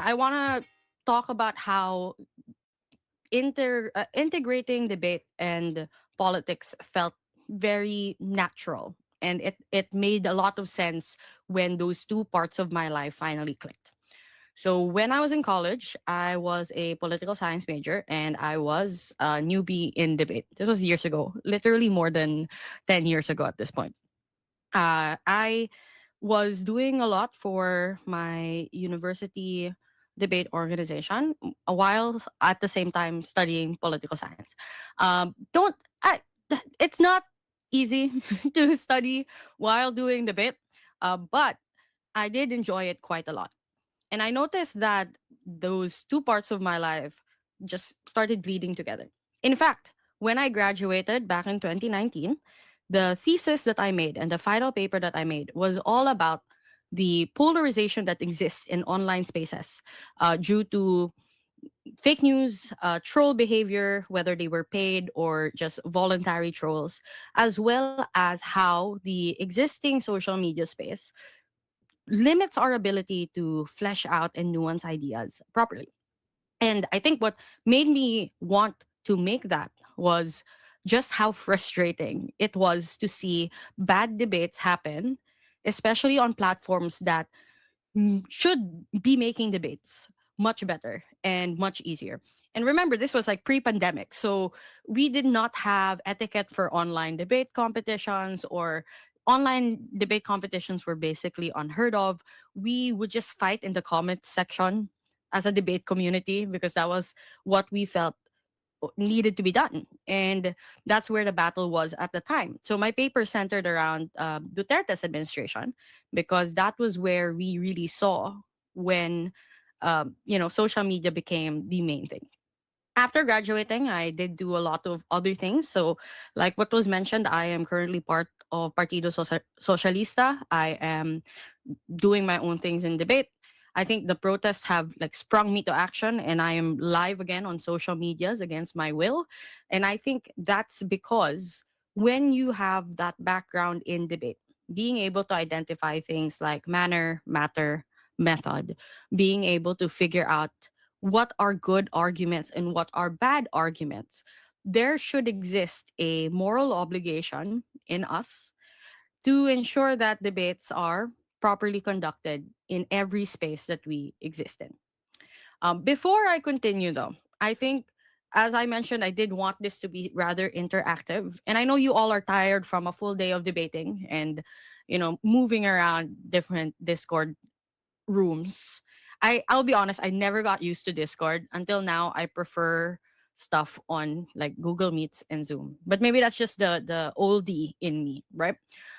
I want to talk about how integrating debate and politics felt very natural, and it made a lot of sense when those two parts of my life finally clicked. So when I was in college, I was a political science major and I was a newbie in debate. This was years ago, literally more than 10 years ago at this point. I was doing a lot for my university debate organization while at the same time studying political science. Don't I? It's not easy to study while doing debate, but I did enjoy it quite a lot. And I noticed that those two parts of my life just started bleeding together. In fact, when I graduated back in 2019, the thesis that I made and the final paper that I made was all about the polarization that exists in online spaces due to fake news, troll behavior, whether they were paid or just voluntary trolls, as well as how the existing social media space limits our ability to flesh out and nuance ideas properly. And I think what made me want to make that was just how frustrating it was to see bad debates happen, especially on platforms that should be making debates much better and much easier. And remember, this was like pre pandemic. So we did not have etiquette for online debate competitions, or online debate competitions were basically unheard of. We would just fight in the comment section as a debate community because that was what we felt needed to be done. And that's where the battle was at the time. So my paper centered around Duterte's administration because that was where we really saw when, social media became the main thing. After graduating, I did do a lot of other things. So, like what was mentioned, I am currently part of Socialista. I am doing my own things in debate. I think the protests have like sprung me to action, and I am live again on social medias against my will. And I think that's because when you have that background in debate, being able to identify things like manner, matter, method, being able to figure out what are good arguments and what are bad arguments, there should exist a moral obligation in us to ensure that debates are properly conducted in every space that we exist in. Before I continue, though, I think, as I mentioned, I did want this to be rather interactive. And I know you all are tired from a full day of debating and, moving around different Discord rooms. I'll be honest, I never got used to Discord until now. I prefer stuff on like Google Meets and Zoom. But maybe that's just the oldie in me, right?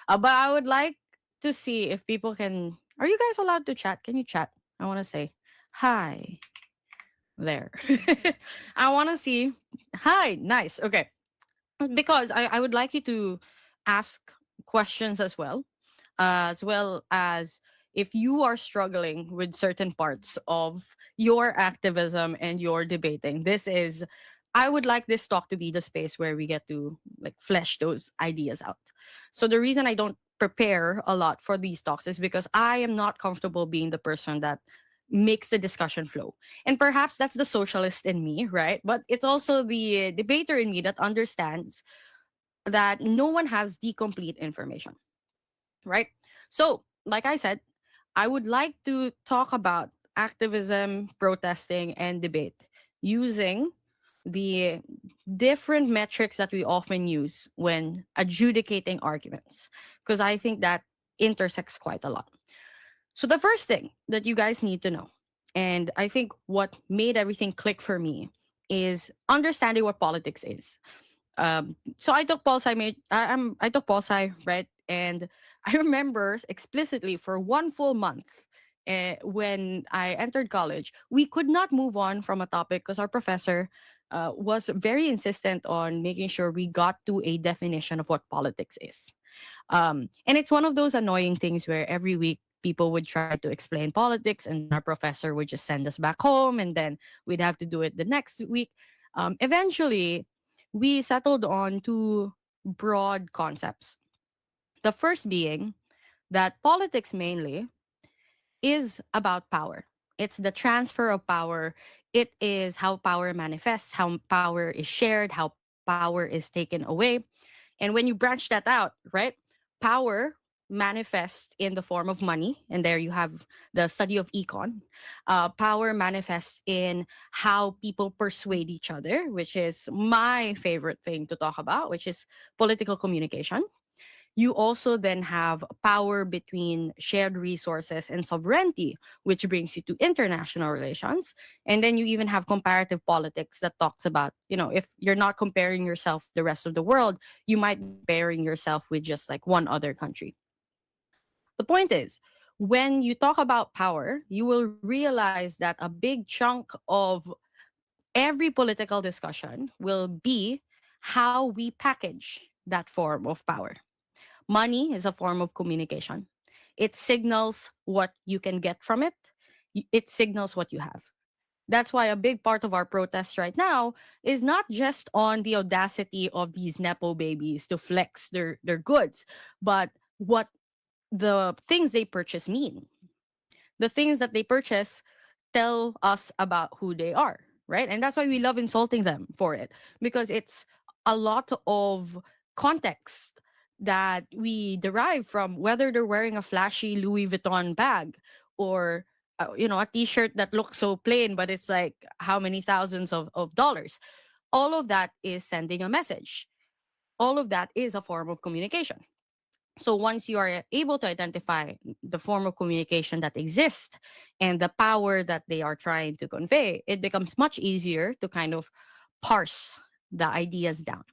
But I would like to see if people can. Are you guys allowed to chat? Can you chat? I want to say hi there. I want to see hi. Nice. Okay. Because I would like you to ask questions as well as if you are struggling with certain parts of your activism and your debating. I would like this talk to be the space where we get to like flesh those ideas out. So the reason I don't prepare a lot for these talks is because I am not comfortable being the person that makes the discussion flow. And perhaps that's the socialist in me, right? But it's also the debater in me that understands that no one has the complete information, right? So, like I said, I would like to talk about activism, protesting, and debate using the different metrics that we often use when adjudicating arguments, because I think that intersects quite a lot. So, the first thing that you guys need to know, and I think what made everything click for me, is understanding what politics is. So I took pol sci I took pol sci, right? And I remember explicitly for one full month, when I entered college, we could not move on from a topic because our professor was very insistent on making sure we got to a definition of what politics is. And it's one of those annoying things where every week people would try to explain politics, and then our professor would just send us back home, and then we'd have to do it the next week. Eventually, we settled on two broad concepts. The first being that politics mainly is about power. It's the transfer of power. It is how power manifests, how power is shared, how power is taken away. And when you branch that out, right, power manifests in the form of money. And there you have the study of econ. Power manifests in how people persuade each other, which is my favorite thing to talk about, which is political communication. You also then have power between shared resources and sovereignty, which brings you to international relations. And then you even have comparative politics that talks about, if you're not comparing yourself with the rest of the world, you might be comparing yourself with just like one other country. The point is, when you talk about power, you will realize that a big chunk of every political discussion will be how we package that form of power. Money is a form of communication. It signals what you can get from it. It signals what you have. That's why a big part of our protest right now is not just on the audacity of these nepo babies to flex their goods, but what the things they purchase mean. The things that they purchase tell us about who they are, right? And that's why we love insulting them for it, because it's a lot of context that we derive from whether they're wearing a flashy Louis Vuitton bag or a t-shirt that looks so plain but it's like how many thousands of dollars. All of that is sending a message. All of that is a form of communication. So once you are able to identify the form of communication that exists and the power that they are trying to convey, it becomes much easier to kind of parse the ideas down,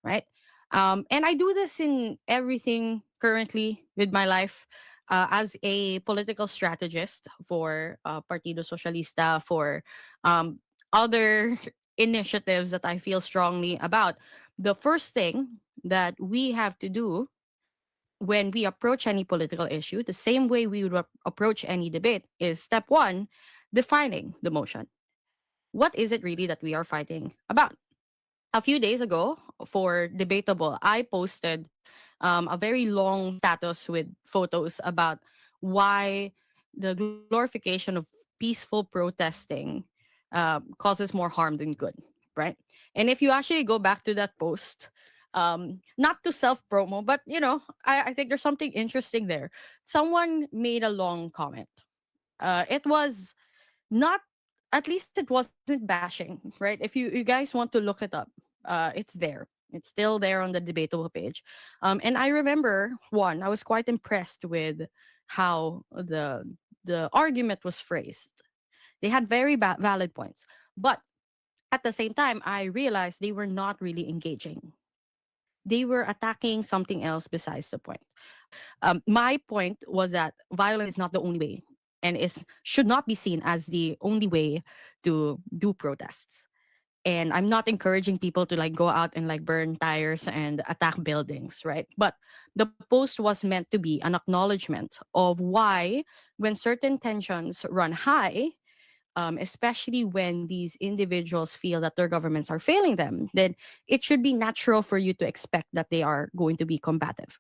right? And I do this in everything currently with my life, as a political strategist for Partido Socialista, for other initiatives that I feel strongly about. The first thing that we have to do when we approach any political issue, the same way we would approach any debate, is step one, defining the motion. What is it really that we are fighting about? A few days ago, for Debatable, I posted a very long status with photos about why the glorification of peaceful protesting causes more harm than good, right? And if you actually go back to that post, not to self promo, but I think there's something interesting there. Someone made a long comment. It was not, at least it wasn't bashing, right? If you guys want to look it up, it's there. It's still there on the Debatable page. And I remember, one, I was quite impressed with how the argument was phrased. They had very valid points, but at the same time I realized they were not really engaging. They were attacking something else besides the point. My point was that violence is not the only way, and is should not be seen as the only way to do protests. And I'm not encouraging people to like go out and like burn tires and attack buildings, right? But the post was meant to be an acknowledgement of why, when certain tensions run high, especially when these individuals feel that their governments are failing them, then it should be natural for you to expect that they are going to be combative.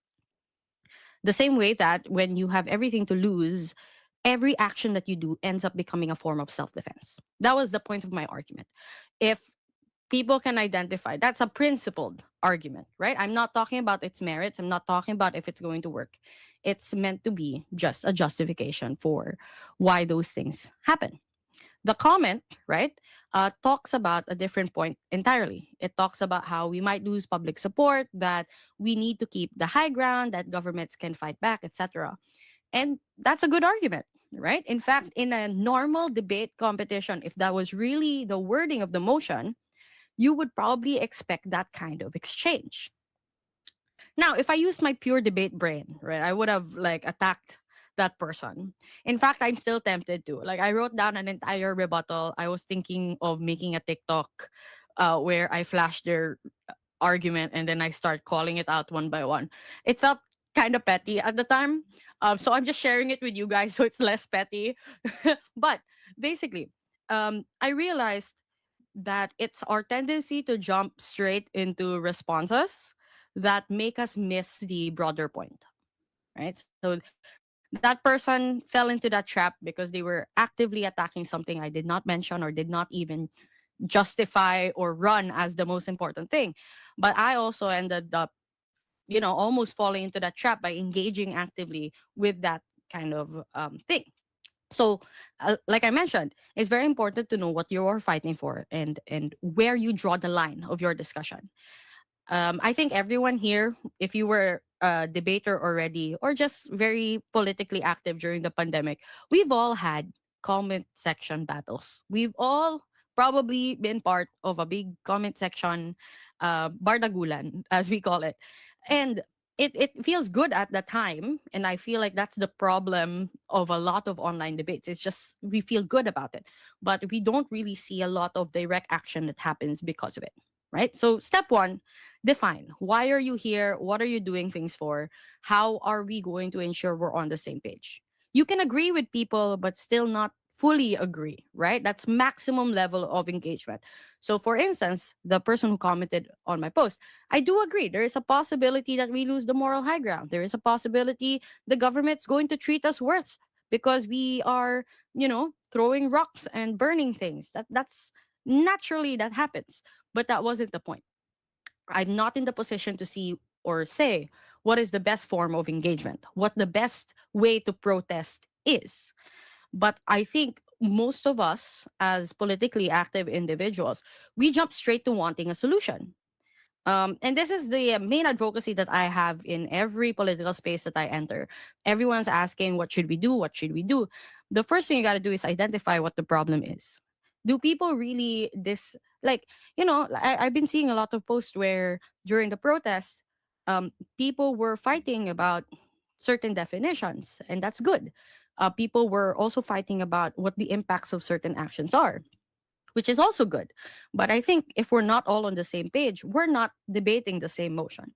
The same way that when you have everything to lose, every action that you do ends up becoming a form of self defense. That was the point of my argument. If people can identify, that's a principled argument, right? I'm not talking about its merits. I'm not talking about if it's going to work. It's meant to be just a justification for why those things happen. The comment, right, talks about a different point entirely. It talks about how we might lose public support, that we need to keep the high ground, that governments can fight back, etc. And that's a good argument, right? In fact, in a normal debate competition, if that was really the wording of the motion, you would probably expect that kind of exchange. Now, if I used my pure debate brain, right, I would have like attacked that person. In fact, I'm still tempted to. Like, I wrote down an entire rebuttal. I was thinking of making a TikTok where I flash their argument and then I start calling it out one by one. It felt kind of petty at the time. So I'm just sharing it with you guys so it's less petty. But basically, I realized that it's our tendency to jump straight into responses that make us miss the broader point, right? So the That person fell into that trap because they were actively attacking something I did not mention or did not even justify or run as the most important thing. But I also ended up, almost falling into that trap by engaging actively with that kind of thing. So, like I mentioned, it's very important to know what you're fighting for and where you draw the line of your discussion. I think everyone here, if you were a debater already or just very politically active during the pandemic, we've all had comment section battles. We've all probably been part of a big comment section, bardagulan, as we call it. And it feels good at the time. And I feel like that's the problem of a lot of online debates. It's just we feel good about it, but we don't really see a lot of direct action that happens because of it. Right? So, step one, define why are you here, what are you doing things for, how are we going to ensure we're on the same page. You can agree with people but still not fully agree, right? That's maximum level of engagement. So for instance, the person who commented on my post, I do agree there is a possibility that we lose the moral high ground. There is a possibility the government's going to treat us worse because we are, throwing rocks and burning things. That's naturally that happens, but that wasn't the point. I'm not in the position to see or say what is the best form of engagement, what the best way to protest is. But I think most of us, as politically active individuals, we jump straight to wanting a solution. And this is the main advocacy that I have in every political space that I enter. Everyone's asking, what should we do? What should we do? The first thing you got to do is identify what the problem is. Do people really this, like, I've been seeing a lot of posts where during the protest, people were fighting about certain definitions, and that's good. People were also fighting about what the impacts of certain actions are, which is also good. But I think if we're not all on the same page, we're not debating the same motion.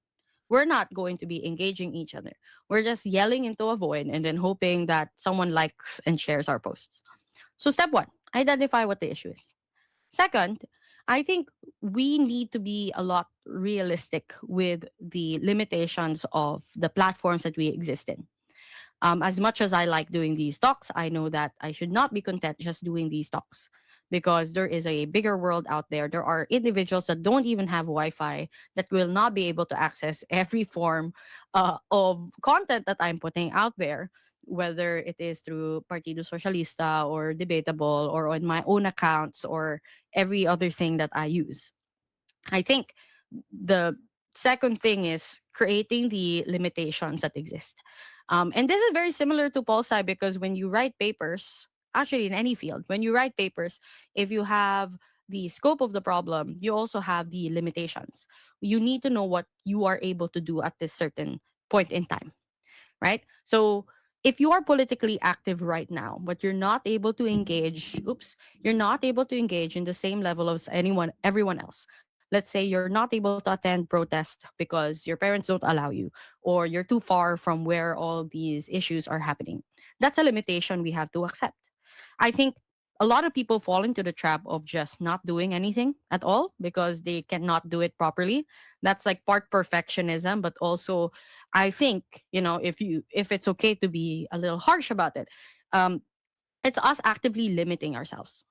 We're not going to be engaging each other. We're just yelling into a void and then hoping that someone likes and shares our posts. So, step one, identify what the issue is. Second, I think we need to be a lot realistic with the limitations of the platforms that we exist in. As much as I like doing these talks, I know that I should not be content just doing these talks because there is a bigger world out there. There are individuals that don't even have Wi Fi that will not be able to access every form of content that I'm putting out there, whether it is through Partido Socialista or Debatable or on my own accounts or every other thing that I use. I think the second thing is creating the limitations that exist. And this is very similar to pol sci because when you write papers, actually in any field, when you write papers, if you have the scope of the problem, you also have the limitations. You need to know what you are able to do at this certain point in time, right? So if you are politically active right now, but you're not able to engage, you're not able to engage in the same level as everyone else. Let's say you're not able to attend protest because your parents don't allow you, or you're too far from where all these issues are happening. That's a limitation we have to accept. I think a lot of people fall into the trap of just not doing anything at all because they cannot do it properly. That's like part perfectionism, but also I think, if it's okay to be a little harsh about it, um, it's us actively limiting ourselves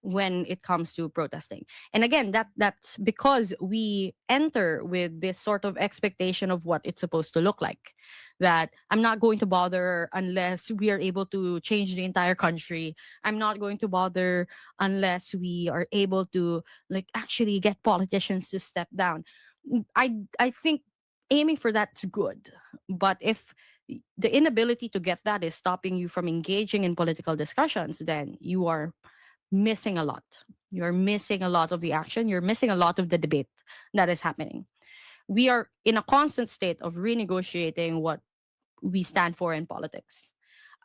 when it comes to protesting. And again, that's because we enter with this sort of expectation of what it's supposed to look like. That I'm not going to bother unless we are able to change the entire country. I'm not going to bother unless we are able to like actually get politicians to step down. I think aiming for that's good. But if the inability to get that is stopping you from engaging in political discussions, then you are missing a lot. You're missing a lot of the action. You're missing a lot of the debate that is happening. We are in a constant state of renegotiating what we stand for in politics.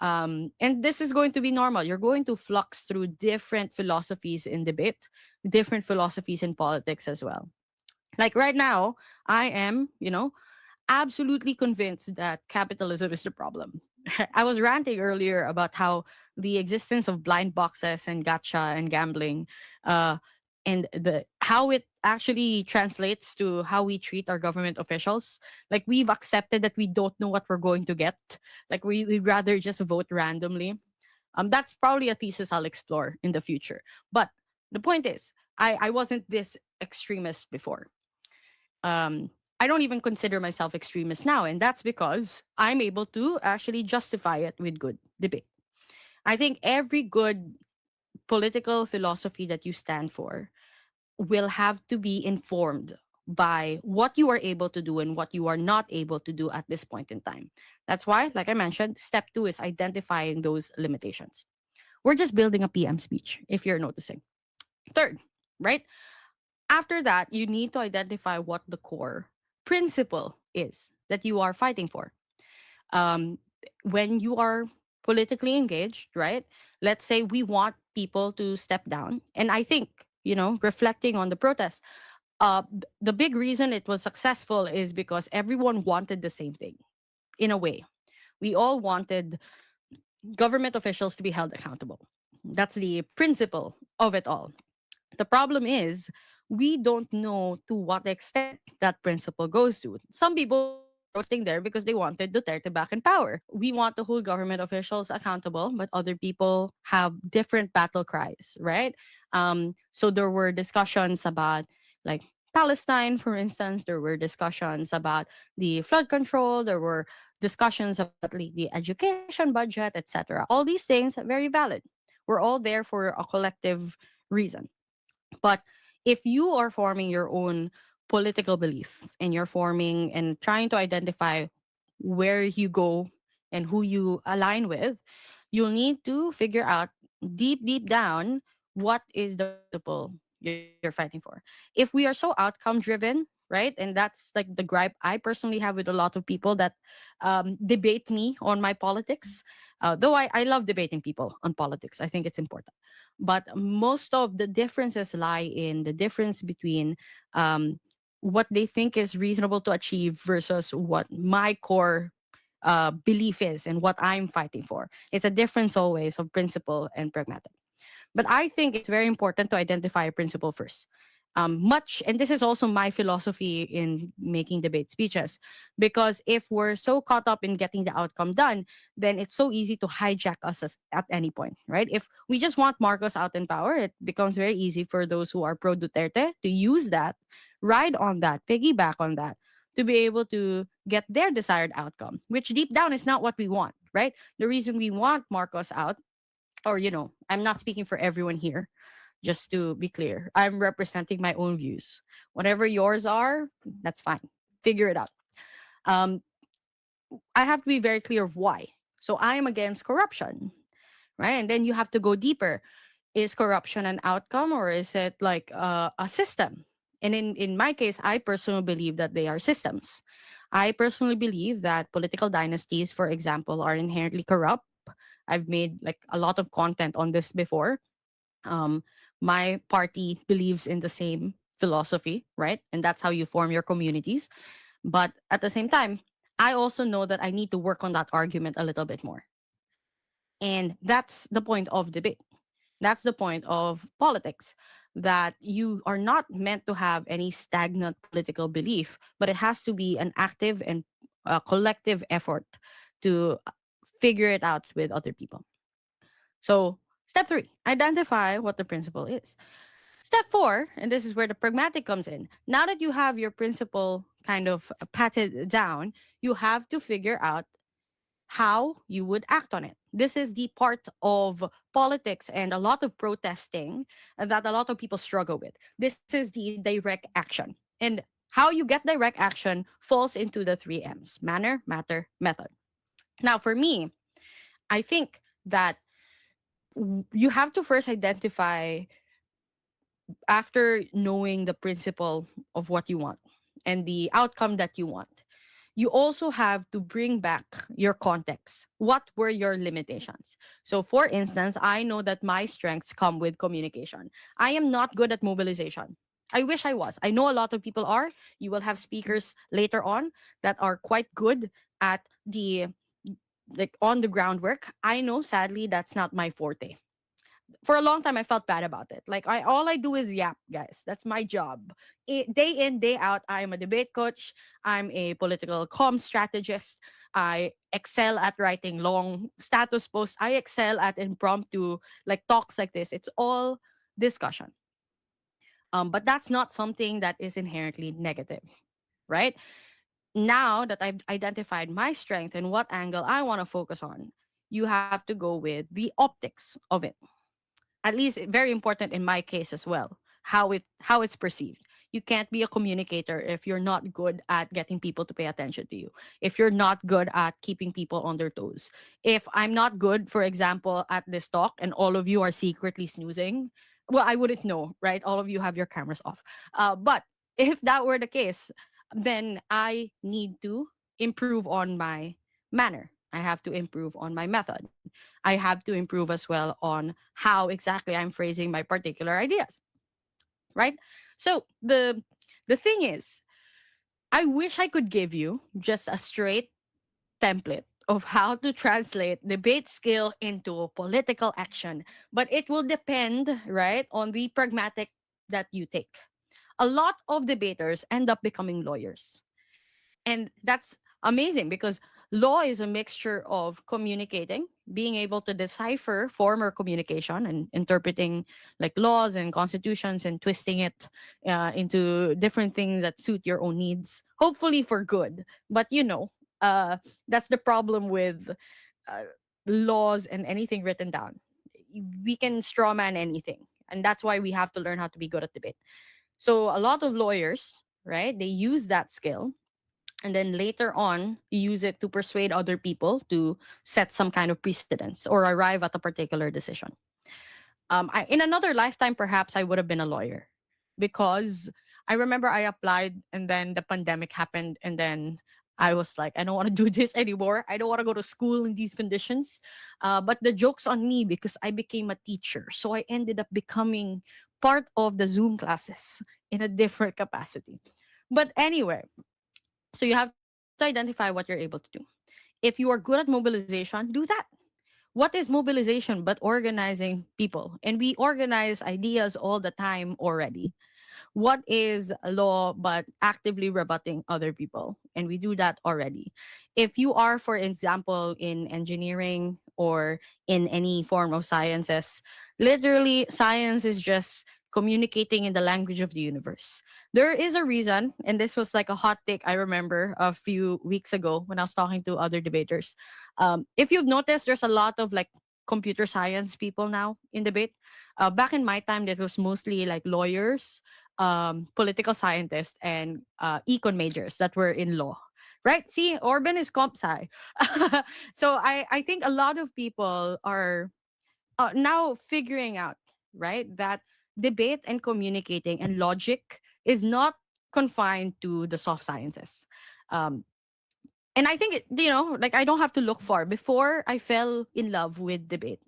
And this is going to be normal. You're going to flux through different philosophies in debate, different philosophies in politics as well. Like right now, I am, absolutely convinced that capitalism is the problem. I was ranting earlier about how the existence of blind boxes and gacha and gambling, uh, and the how it actually translates to how we treat our government officials. Like, we've accepted that we don't know what we're going to get. Like, we'd rather just vote randomly. That's probably a thesis I'll explore in the future. But the point is, I wasn't this extremist before. Um, I don't even consider myself extremist now, and that's because I'm able to actually justify it with good debate. I think every good political philosophy that you stand for will have to be informed by what you are able to do and what you are not able to do at this point in time. That's why, like I mentioned, step two is identifying those limitations. We're just building a PM speech, if you're noticing. Third, right? After that, you need to identify what the core principle is that you are fighting for. Um, when you are politically engaged, right? Let's say we want people to step down. And I think, reflecting on the protest, the big reason it was successful is because everyone wanted the same thing in a way. We all wanted government officials to be held accountable. That's the principle of it all. The problem is we don't know to what extent that principle goes to. Some people were protesting there because they wanted Duterte back in power. We want to hold government officials accountable, but other people have different battle cries, right? So there were discussions about, like, Palestine, for instance. There were discussions about the flood control. There were discussions about, like, the education budget, etc. All these things are very valid. We're all there for a collective reason. But if you are forming your own political belief and you're forming and trying to identify where you go and who you align with, you'll need to figure out deep, deep down what is the principle you're fighting for. If we are so outcome driven, right? And that's like the gripe I personally have with a lot of people that debate me on my politics. Though I love debating people on politics, I think it's important. But most of the differences lie in the difference between um, what they think is reasonable to achieve versus what my core belief is and what I'm fighting for. It's a difference always of principle and pragmatic. But I think it's very important to identify a principle first. And this is also my philosophy in making debate speeches, because if we're so caught up in getting the outcome done, then it's so easy to hijack us at any point, right? If we just want Marcos out in power, it becomes very easy for those who are pro Duterte to use that, ride on that, piggyback on that, to be able to get their desired outcome, which deep down is not what we want, right? The reason we want Marcos out, or, I'm not speaking for everyone here, just to be clear. I'm representing my own views. Whatever yours are, that's fine. Figure it out. Um, I have to be very clear of why. So I am against corruption, right? And then you have to go deeper. Is corruption an outcome, or is it like a system? And in my case, I personally believe that they are systems. I personally believe that political dynasties, for example, are inherently corrupt. I've made like a lot of content on this before. um, my party believes in the same philosophy, right? And that's how you form your communities. But at the same time, I also know that I need to work on that argument a little bit more. And that's the point of debate. That's the point of politics, that you are not meant to have any stagnant political belief, but it has to be an active and collective effort to figure it out with other people. So, step three, identify what the principle is. Step four, and this is where the pragmatic comes in. Now that you have your principle kind of patted down, you have to figure out how you would act on it. This is the part of politics and a lot of protesting that a lot of people struggle with. This is the direct action. And how you get direct action falls into the three M's: manner, matter, method. Now, for me, I think that you have to first identify, after knowing the principle of what you want and the outcome that you want, you also have to bring back your context. What were your limitations? So, for instance, I know that my strengths come with communication. I am not good at mobilization. I wish I was. I know a lot of people are. You will have speakers later on that are quite good at the, like, on the groundwork. I know, sadly, that's not my forte. for a long time I felt bad about it. Like I all I do is yap, guys. That's my job. Day in, day out, I'm a debate coach. I'm a political comm strategist. I excel at writing long status posts. I excel at impromptu like talks like this. It's all discussion. But that's not something that is inherently negative, right? Now that I've identified my strength and what angle I want to focus on, you have to go with the optics of it. At least very important in my case as well, how it's perceived. You can't be a communicator if you're not good at getting people to pay attention to you, if you're not good at keeping people on their toes. If I'm not good, for example, at this talk and all of you are secretly snoozing, well, I wouldn't know, right? All of you have your cameras off. But if that were the case, then I need to improve on my manner. I have to improve on my method. I have to improve as well on how exactly I'm phrasing my particular ideas, right? So the thing is, I wish I could give you just a straight template of how to translate debate skill into political action, but it will depend, right, on the pragmatic that you take. A lot of debaters end up becoming lawyers, and that's amazing because law is a mixture of communicating, being able to decipher former communication and interpreting like laws and constitutions and twisting it into different things that suit your own needs, hopefully for good. But uh, that's the problem with uh, laws and anything written down. We can strawman anything. And that's why we have to learn how to be good at debate. So a lot of lawyers, right, they use that skill and then later on use it to persuade other people to set some kind of precedence or arrive at a particular decision. In another lifetime, perhaps I would have been a lawyer because I remember I applied and then the pandemic happened and then I was like, I don't want to do this anymore. I don't want to go to school in these conditions. But the joke's on me because I became a teacher. So I ended up becoming part of the Zoom classes in a different capacity. But anyway, so you have to identify what you're able to do. If you are good at mobilization, do that. What is mobilization but organizing people? And we organize ideas all the time already. What is law but actively rebutting other people? And we do that already. If you are, for example, in engineering or in any form of sciences, literally science is just communicating in the language of the universe. There is a reason, and this was like a hot take I remember a few weeks ago when I was talking to other debaters. If you've noticed, there's a lot of like computer science people now in debate. Back in my time, that was mostly like lawyers, political scientists, and econ majors that were in law. Right? See, Orban is comp sci. So I think a lot of people are now figuring out, right, that debate and communicating and logic is not confined to the soft sciences. Um, and I think like I don't have to look far. Before I fell in love with debate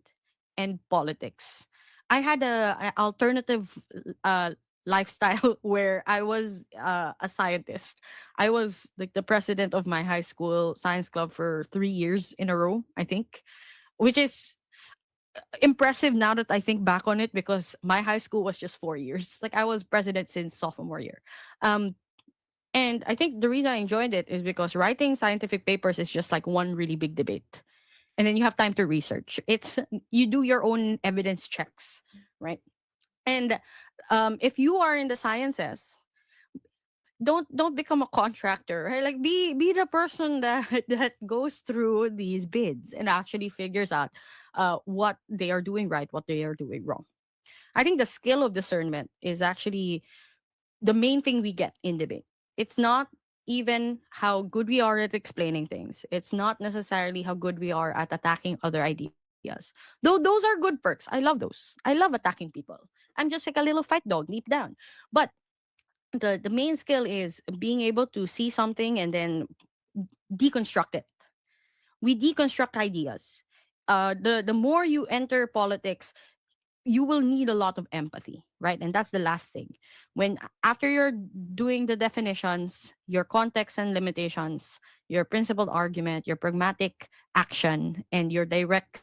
and politics, I had a alternative uh, lifestyle where I was a scientist. I was like the president of my high school science club for 3 years in a row, I think, which is impressive now that I think back on it because my high school was just 4 years. Like I was president since sophomore year. Um, and I think the reason I enjoyed it is because writing scientific papers is just like one really big debate. And then you have time to research. You do your own evidence checks, right? And if you are in the sciences, don't become a contractor, right? Like be the person that that goes through these bids and actually figures out what they are doing right, what they are doing wrong. I think the skill of discernment is actually the main thing we get in debate. It's not even how good we are at explaining things. It's not necessarily how good we are at attacking other ideas. Though those are good perks. I love those. I love attacking people. I'm just like a little fight dog deep down. But the main skill is being able to see something and then deconstruct it. We deconstruct ideas. The more you enter politics, you will need a lot of empathy, right? And that's the last thing. When after you're doing the definitions, your context and limitations, your principled argument, your pragmatic action, and your direct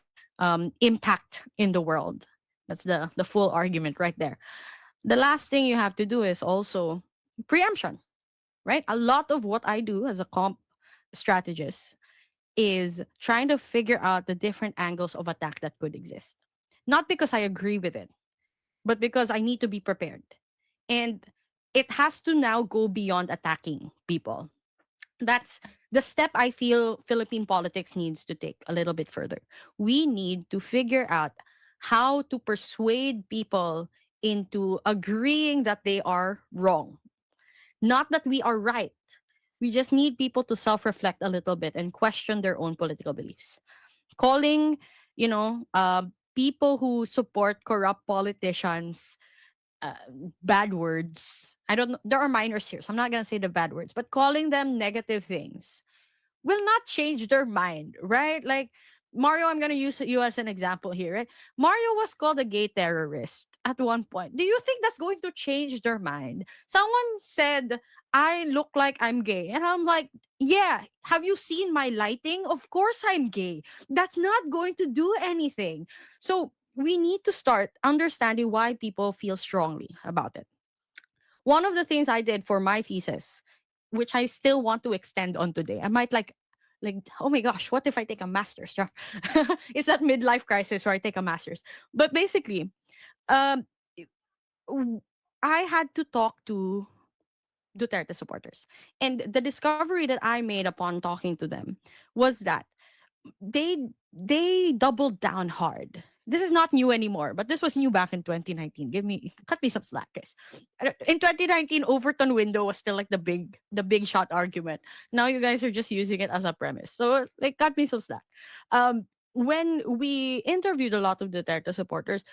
impact in the world, That's the full argument right there. The last thing you have to do is also preemption, right? A lot of what I do as a comp strategist is trying to figure out the different angles of attack that could exist. Not because I agree with it, but because I need to be prepared. And it has to now go beyond attacking people. That's the step I feel Philippine politics needs to take a little bit further. We need to figure out how to persuade people into agreeing that they are wrong, not that we are right. We just need people to self reflect a little bit and question their own political beliefs. Calling, you know, people who support corrupt politicians uh, bad words. I don't know. There are minors here, so I'm not going to say the bad words, but calling them negative things will not change their mind, right? Like Mario, I'm gonna use you as an example here, right? Mario was called a gay terrorist at one point. Do you think that's going to change their mind? Someone said, I look like I'm gay. And I'm like, yeah, have you seen my lighting? Of course I'm gay. That's not going to do anything. So we need to start understanding why people feel strongly about it. One of the things I did for my thesis, which I still want to extend on today, I might like, oh my gosh, what if I take a master's? Yeah. It's that midlife crisis where I take a master's. But basically, um, w- I had to talk to Duterte supporters. And the discovery that I made upon talking to them was that they doubled down hard. This is not new anymore, but this was new back in 2019. Cut me some slack, guys. In 2019, Overton window was still like the big shot argument. Now you guys are just using it as a premise. So like cut me some slack. When we interviewed a lot of Duterte supporters,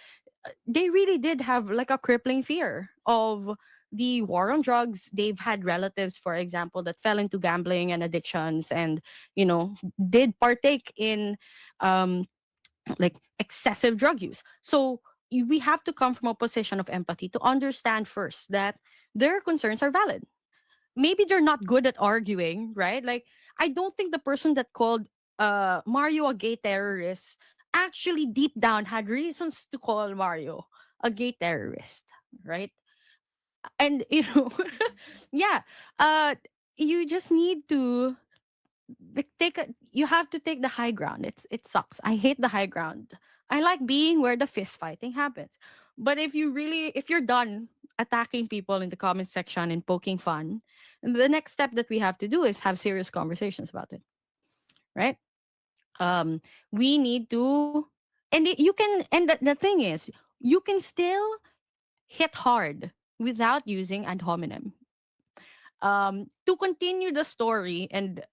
they really did have like a crippling fear of the war on drugs. They've had relatives, for example, that fell into gambling and addictions and, did partake in um, like excessive drug use. So we have to come from a position of empathy to understand first that their concerns are valid. Maybe they're not good at arguing, right? Like, I don't think the person that called Mario a gay terrorist actually deep down had reasons to call Mario a gay terrorist, right? And yeah, uh, you just need to you have to take the high ground. It sucks. I hate the high ground. I like being where the fist fighting happens. But if you're done attacking people in the comment section and poking fun, the next step that we have to do is have serious conversations about it, right? Um, we need to, you can, and the thing is, you can still hit hard without using ad hominem. To continue the story and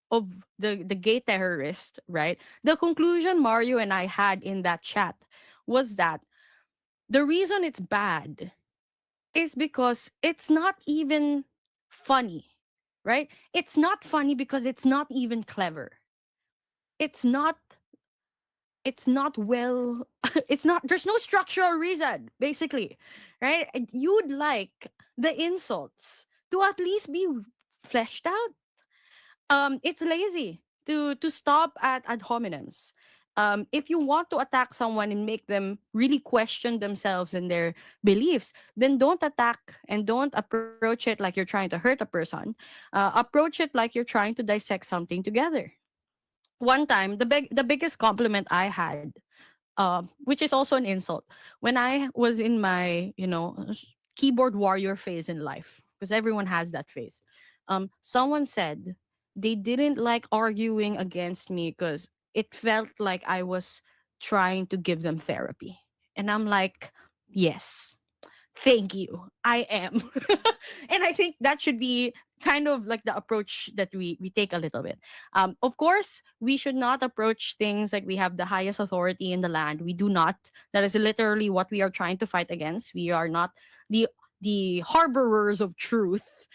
of the gay terrorist, right? The conclusion Mario and I had in that chat was that the reason it's bad is because it's not even funny, right? It's not funny because it's not even clever. It's not it's not well it's not there's no structural reason basically, right? And you'd like the insults to at least be fleshed out. It's lazy to stop at ad hominems. If you want to attack someone and make them really question themselves and their beliefs, then don't attack and don't approach it like you're trying to hurt a person. Approach it like you're trying to dissect something together. One time, the biggest compliment I had, which is also an insult, when I was in my keyboard warrior phase in life, because everyone has that phase. Someone said they didn't like arguing against me because it felt like I was trying to give them therapy, and I'm like, yes, thank you, I am. And I think that should be kind of like the approach that we take a little bit. Of course, we should not approach things like we have the highest authority in the land. We do not. That is literally what we are trying to fight against. We are not the the harborers of truth,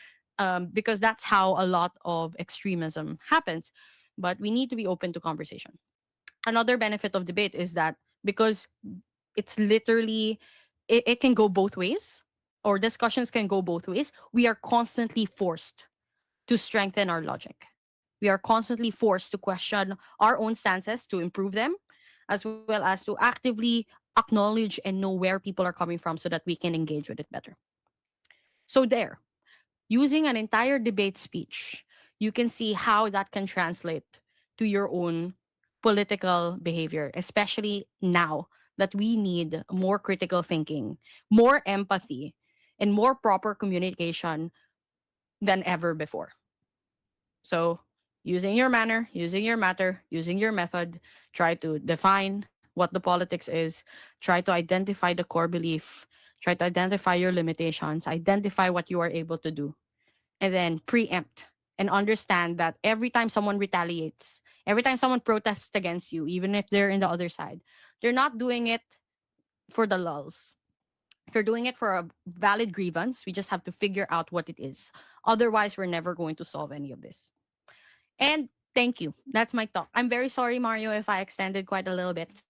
because that's how a lot of extremism happens. But we need to be open to conversation. Another benefit of debate is that because it's literally it can go both ways, or discussions can go both ways, we are constantly forced to strengthen our logic. We are constantly forced to question our own stances to improve them. as well as to actively acknowledge and know where people are coming from so that we can engage with it better. So, there, using an entire debate speech, you can see how that can translate to your own political behavior, especially now that we need more critical thinking, more empathy, and more proper communication than ever before. So, using your manner, using your matter, using your method, try to define what the politics is, try to identify the core belief, try to identify your limitations, identify what you are able to do, and then preempt and understand that every time someone retaliates, every time someone protests against you, even if they're in the other side, they're not doing it for the lulls. They're doing it for a valid grievance. We just have to figure out what it is. Otherwise, we're never going to solve any of this. And thank you. That's my talk. I'm very sorry, Mario, if I extended quite a little bit.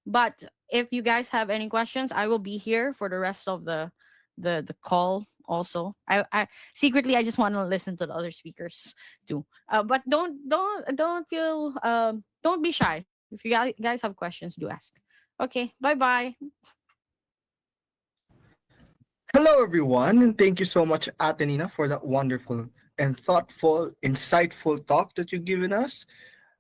But if you guys have any questions, I will be here for the rest of the call. Also, I secretly I just want to listen to the other speakers too. But don't feel don't be shy. If you guys have questions, do ask. Okay, bye bye. Hello, everyone, and thank you so much, Atenina, for that wonderful and thoughtful, insightful talk that you've given us.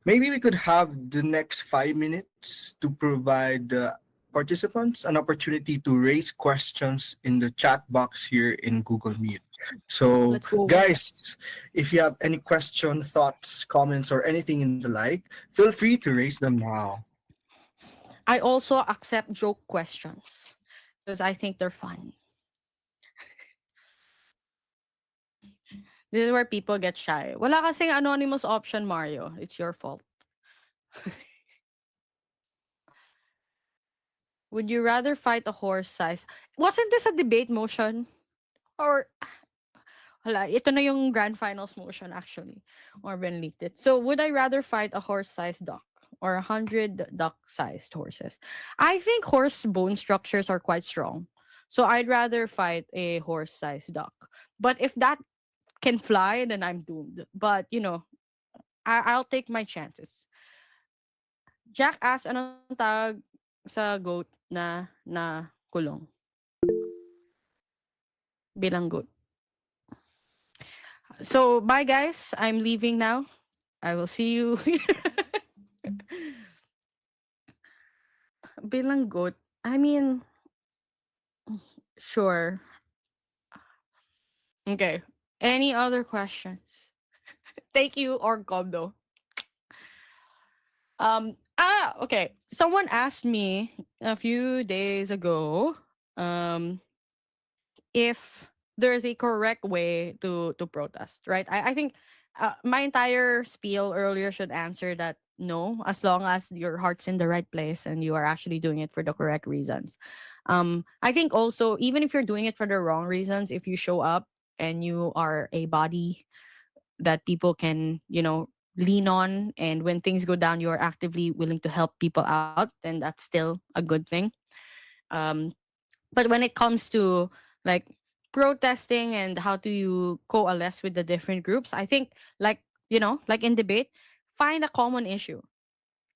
Maybe we could have the next 5 minutes to provide the participants an opportunity to raise questions in the chat box here in Google Meet. So, Let's go. guys, if you have any questions, thoughts, comments, or anything in the like, feel free to raise them now. I also accept joke questions because I think they're fun. This is where people get shy. Wala kasing anonymous option, Mario. It's your fault. Would you rather fight a horse size? Wasn't this a debate motion? Or, hala, ito na yung grand finals motion actually. Marvin leaked it. So, would I rather fight a horse-sized duck or 100 duck-sized horses? I think horse bone structures are quite strong. So, I'd rather fight a horse-sized duck. But if that can fly, then I'm doomed. But, I'll take my chances. Jack asked, anong tawag sa goat na kulong? Bilang goat. So, bye guys. I'm leaving now. I will see you. Bilang goat. I mean, sure. Okay. Any other questions? Thank you, or though. Okay. Someone asked me a few days ago, um, if there's a correct way to protest, right? I think my entire spiel earlier should answer that no, as long as your heart's in the right place and you are actually doing it for the correct reasons. I think also, even if you're doing it for the wrong reasons, if you show up and you are a body that people can, lean on, and when things go down, you are actively willing to help people out, then that's still a good thing. Um, but when it comes to like protesting and how do you coalesce with the different groups, I think, like, like in debate, find a common issue.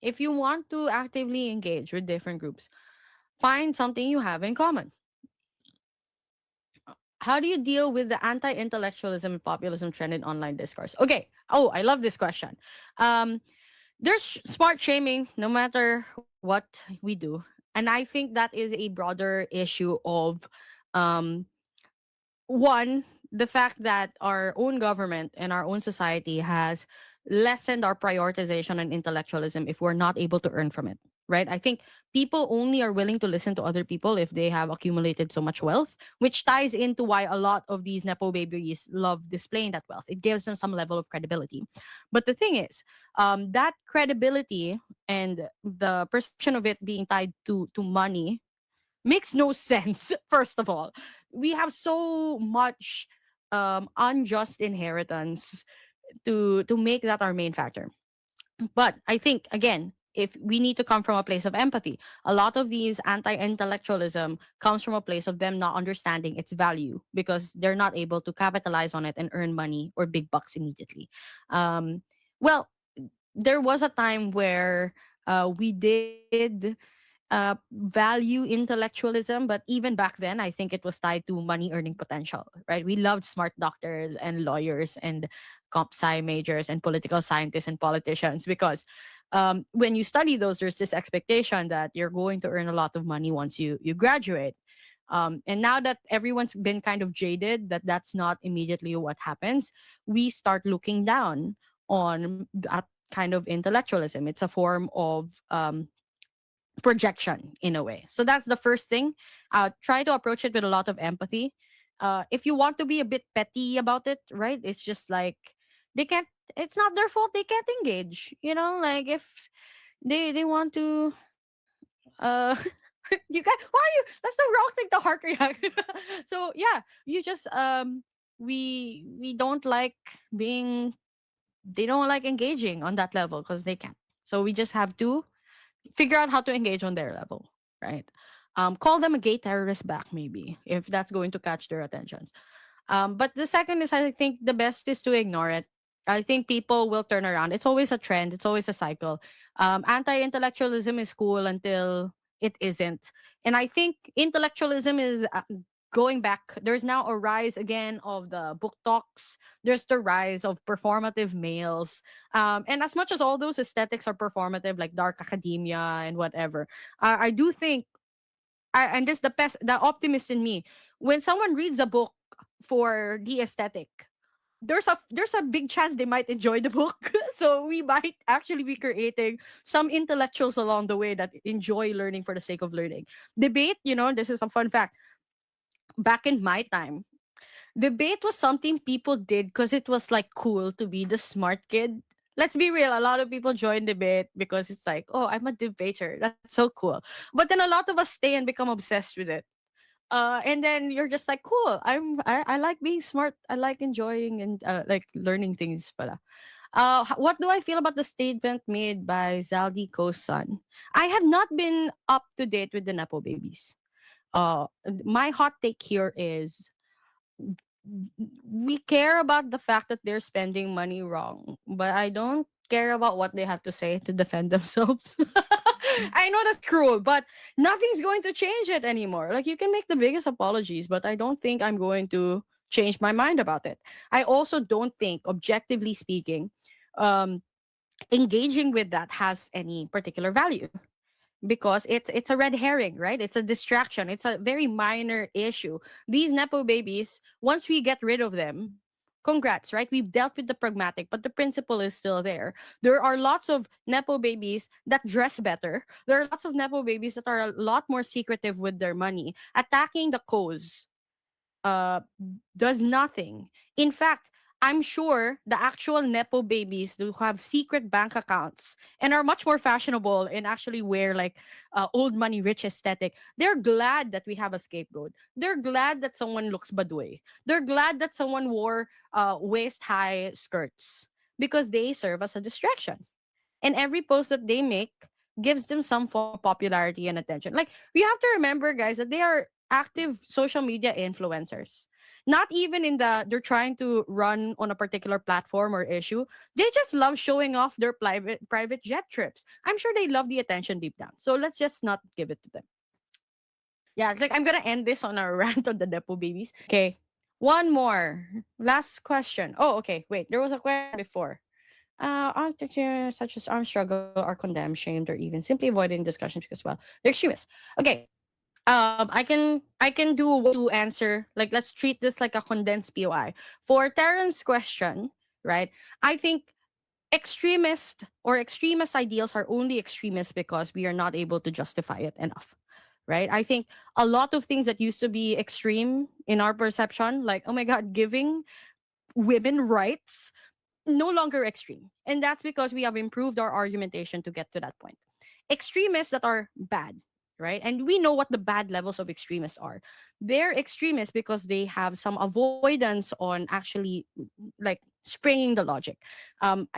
If you want to actively engage with different groups, find something you have in common. How do you deal with the anti-intellectualism and populism trend in online discourse? Okay. Oh, I love this question. Um, there's smart shaming no matter what we do. And I think that is a broader issue of um, one, the fact that our own government and our own society has lessened our prioritization on intellectualism if we're not able to earn from it, right? I think people only are willing to listen to other people if they have accumulated so much wealth, which ties into why a lot of these nepo babies love displaying that wealth. It gives them some level of credibility. But the thing is, that credibility and the perception of it being tied to money makes no sense. First of all, we have so much unjust inheritance to make that our main factor. But I think, again, if we need to come from a place of empathy, a lot of these anti-intellectualism comes from a place of them not understanding its value because they're not able to capitalize on it and earn money or big bucks immediately. um, well, there was a time where We did value intellectualism, but even back then, I think it was tied to money earning potential, right? We loved smart doctors and lawyers and comp sci majors and political scientists and politicians because when you study those, there's this expectation that you're going to earn a lot of money once you graduate. And now that everyone's been kind of jaded that that's not immediately what happens, we start looking down on that kind of intellectualism. It's a form of projection in a way. So that's the first thing. Try to approach it with a lot of empathy. If you want to be a bit petty about it, right? It's just like they can't. It's not their fault. They can't engage. You know, like if they want to. You guys, why are you? That's the wrong thing to heart react. So yeah, you just we don't like being. They don't like engaging on that level because they can't. So we just have to figure out how to engage on their level, right? Call them a gay terrorist back, maybe, if that's going to catch their attentions. But the second is, I think the best is to ignore it. I think people will turn around. It's always a trend. It's always a cycle. Anti-intellectualism is cool until it isn't, and I think intellectualism is going back. There's now a rise again of the book talks. There's the rise of performative males, and as much as all those aesthetics are performative, like dark academia and whatever, I do think and this the optimist in me. When someone reads a book for the aesthetic, there's a big chance they might enjoy the book. So we might actually be creating some intellectuals along the way that enjoy learning for the sake of learning. Debate, this is a fun fact. Back in my time, debate was something people did because it was like cool to be the smart kid. Let's be real, a lot of people join debate because it's like, oh, I'm a debater. That's so cool. But then a lot of us stay and become obsessed with it. And then you're just like, cool. I like being smart. I like enjoying and like learning things. Pala. What do I feel about the statement made by Zaldi son? I have not been up to date with the Nepo babies. My hot take here is we care about the fact that they're spending money wrong, but I don't care about what they have to say to defend themselves. I know that's cruel, but nothing's going to change it anymore. Like you can make the biggest apologies, but I don't think I'm going to change my mind about it. I also don't think, objectively speaking, um, engaging with that has any particular value because it's a red herring, right? It's a distraction. It's a very minor issue. These nepo babies, once we get rid of them, congrats, right? We've dealt with the pragmatic, but the principle is still there. There are lots of nepo babies that dress better. There are lots of nepo babies that are a lot more secretive with their money. Attacking the cause uh, does nothing. In fact, I'm sure the actual Nepo babies who have secret bank accounts and are much more fashionable and actually wear like old money rich aesthetic, they're glad that we have a scapegoat. They're glad that someone looks baduy. They're glad that someone wore waist high skirts because they serve as a distraction. And every post that they make gives them some form of popularity and attention. Like we have to remember, guys, that they are active social media influencers. Not even in they're trying to run on a particular platform or issue. They just love showing off their private jet trips. I'm sure they love the attention deep down. So let's just not give it to them. Yeah, it's like I'm gonna end this on a rant on the Depo babies. Okay. One more. Last question. Oh, okay. Wait, there was a question before. Architecture such as armed struggle are condemned, shamed, or even simply avoided in discussions because, well, they're extremists. Okay. I can do one to answer. Like, let's treat this like a condensed POI. For Terrence's question, right? I think extremist ideals are only extremist because we are not able to justify it enough. Right? I think a lot of things that used to be extreme in our perception, like, oh my God, giving women rights, no longer extreme. And that's because we have improved our argumentation to get to that point. Extremists that are bad, right? And we know what the bad levels of extremists are. They're extremists because they have some avoidance on actually like springing the logic.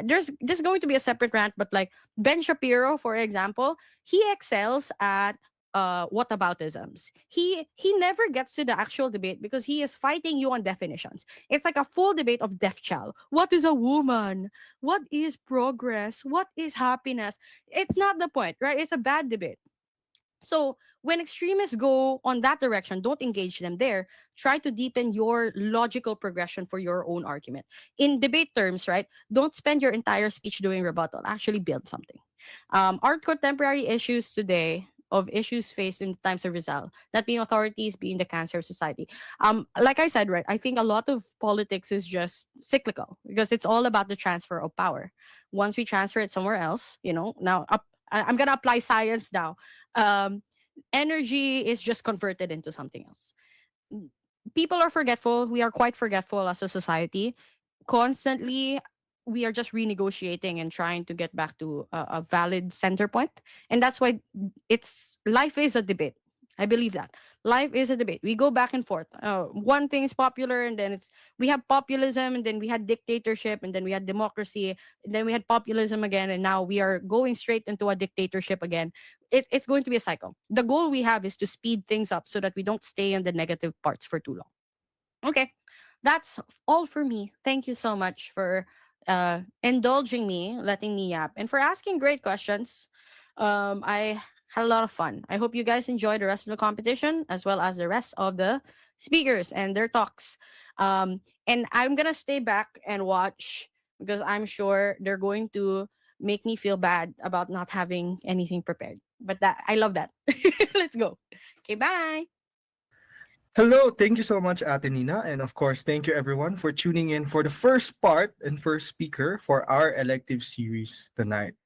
There's going to be a separate rant, but like Ben Shapiro, for example, he excels at whataboutisms. He never gets to the actual debate because he is fighting you on definitions. It's like a full debate of death child. What is a woman? What is progress? What is happiness? It's not the point, right? It's a bad debate. So when extremists go on that direction, don't engage them there. Try to deepen your logical progression for your own argument. In debate terms, right? Don't spend your entire speech doing rebuttal. Actually build something. Our contemporary issues today of issues faced in times of Rizal, that being authorities being the cancer of society. Like I said, right, I think a lot of politics is just cyclical because it's all about the transfer of power. Once we transfer it somewhere else, now I'm gonna apply science now. Um, Energy is just converted into something else. People are forgetful. We are quite forgetful as a society. Constantly we are just renegotiating and trying to get back to a valid center point, and that's why it's life is a debate. I believe that life is a debate. We go back and forth. One thing is popular, and then we have populism, and then we had dictatorship, and then we had democracy, and then we had populism again, and now we are going straight into a dictatorship again. It's going to be a cycle. The goal we have is to speed things up so that we don't stay in the negative parts for too long. Okay, that's all for me. Thank you so much for indulging me, letting me yap, and for asking great questions. I had a lot of fun. I hope you guys enjoy the rest of the competition as well as the rest of the speakers and their talks. And I'm gonna stay back and watch because I'm sure they're going to make me feel bad about not having anything prepared. But that I love that. Let's go. Okay, bye. Hello, thank you so much, Ate Nina. And of course, thank you everyone for tuning in for the first part and first speaker for our elective series tonight.